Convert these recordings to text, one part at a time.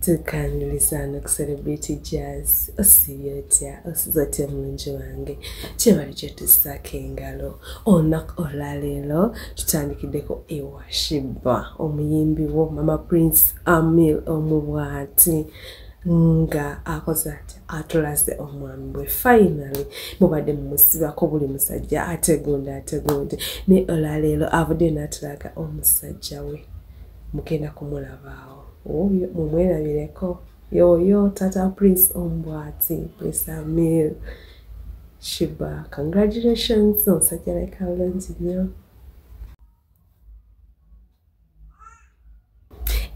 Tukanulizana celebrity jazz osibyotia osizote mulungi wange kyebali kyetusaka engalo olunaku olwaleero tutandikiddeko ewashiba omuyimbi wo Mama Prince Amil omubwati nga akoze atulaze omwami bwe finally mubadde mumusibako buli musajja ategunde ne olwaleero avudde n'atulaga omusajja we mugenda kumulabaawo oyo mumwerabireko yo Tata Prince Ombwati Prince Amil Shiba congratulations omusajja like bulungi nnyo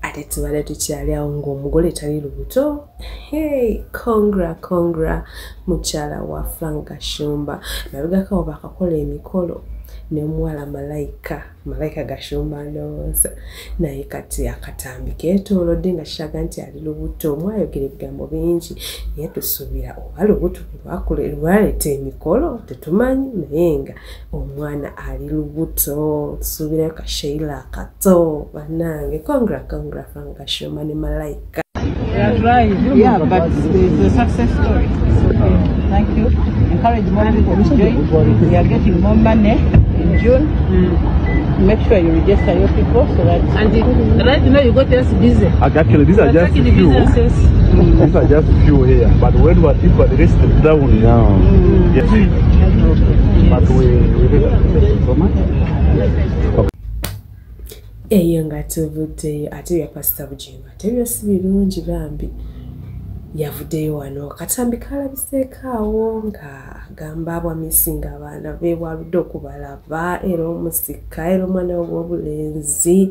ate tubadde tukyali awo ng'omugole tali lubuto hey congra mukyala wa Frank Gashumba nabigako bakakola emikolo ne muwala Malaika Gashumba ndowooza naye kati akatambi keetoolodde nga kiraga nti ali lubuto mwayogera ebigambo bingi naye tusuubira oba lubuto lwaleeta emikolo tetumanyi naye nga omwana ali lubuto tusuubirayo kasheila akato bannange congra Frank Gashumba ne Malaika. Yeah, but it's a success story. So, thank you. Encourage more people to join. We are getting more money in June. Make sure you register your people so that. And right now you got us busy. Actually, these are just few. These are just few here. But when we are the rest down now. Yes. But we did so much. Eyo nga tuvuddeyo ate bya Pastor Bugingo ate byose birungi bambi yavuddeyo wano katambi kalabiseeko awo nga agamba abwamisinga abaana be bwaludde okubalaba era omusika era omwana w'obulenzi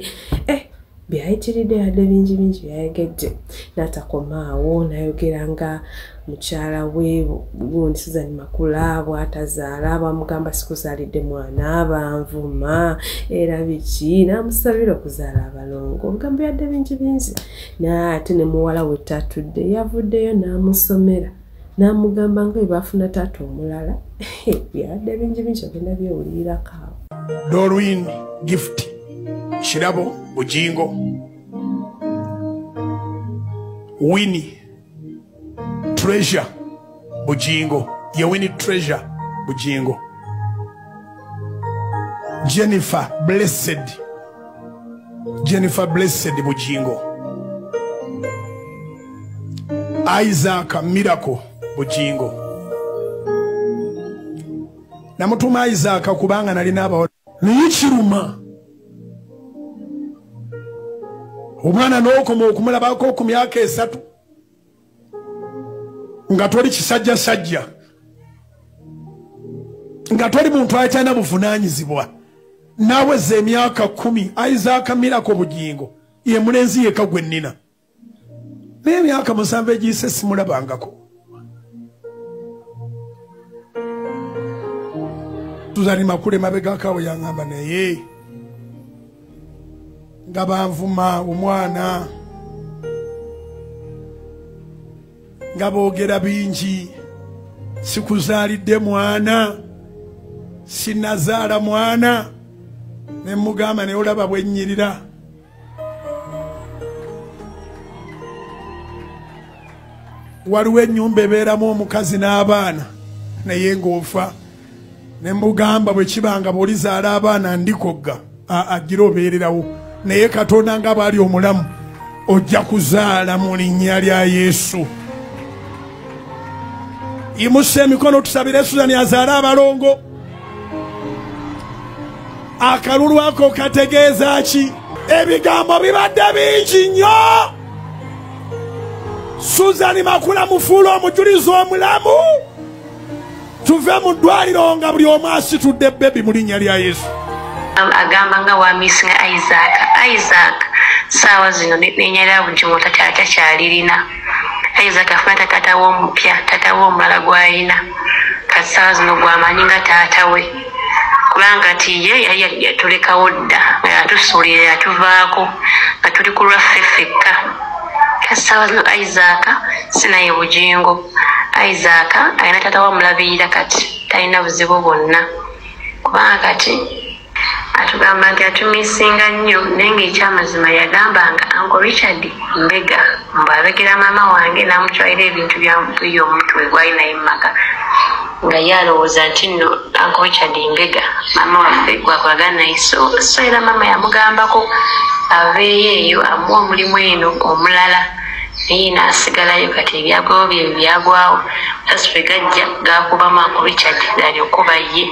byayitiridde yadde bingi byayegedde n'atakomaawo nayogera nga mukyala we gundi Susan Makula bw'atazaala bamugamba sikuzaalidde mwana abanvuma era biki n'amusabira okuzaala abalongo obugambo yadde bingi n'ate ne muwala we tatudde yavuddeyo n'amusomera n'amugamba nga bafuna taata omulala byadde bingi ogenda byewulirirako awo. Dorwin Gift Shirabo Bugingo Winnie Treasure Bugingo Winnie Treasure Bugingo Jennifer Blessed Bugingo Isaac Miracle Bugingo namutuma Isaac kubanga nali n'abawo niyikiruma omwana n'okoma okumulabako ku myaka 3 nga toli kisajja nga toli muntu akyana buvunaanyizibwa naweza emyaka 10 Isaac Miracle Bugingo ye mulenzi yeka gwe nnina n'emyaka 7 egiyise simulabangako tuzali makule mabega kawo yangamba naye nga banvuma omwana nga boogera bingi sikuzaalidde mwana sinazaala mwana ne mugamba naye olaba bwennyirira waliwo ennyumba ebeeramu omukazi n'abaana naye ng'ofa ne mugamba bwe kibanga bw'olizaala abaana ndikogga agira obeererawo naye Katonda nga bali omulamu ojja kuzaala mu linnya lya Yesu. Imuse emikono tusabire Suzani azaala abalongo. Akalulu ako kategeeza ki? Ebigambo bibadde bingi nnyo. Suzani Makula mufuula omujulizi omulamu. Tuve mu ddwaliro nga buli omu asitudde bbebi mu linnya lya Yesu. Agamba nga wamisinga Isaac saawa zino nenyala Bugingo takyalirina. Isaac afuna taata w'omupya taata w'omulala gw'alina kati saawa zino gw'amanyi nga taata we kubanga ti ye yali yatulekawo dda nga yatusuulira yatuvaako nga tuli ku lwaffe ffekka kati saawa zino Isaac sinaye Bugingo. Isaac alina taata w'amulabirira kati talina buzibu bwonna kubanga kati atugamba nti atumisinga nnyo naye ng'ekyamazima yagambanga Uncle Richard Mbega mbwabegera maama wange n'amutwalira ebintu by'omutwe gwalinayo mu maka nga yalowooza nti nno Uncle Richard Mbega maama waffe gwakwagala naye so era maama yamugambako aveeyo eyo amuwa omulimu eno omulala naye n'asigalayo kati ebyagwawo bye byagwawo tasfe gajja gakubamu Uncle Richard alyokuba ye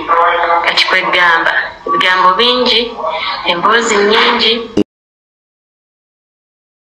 kati kwegamba ebigambo bingi emboozi nnyingi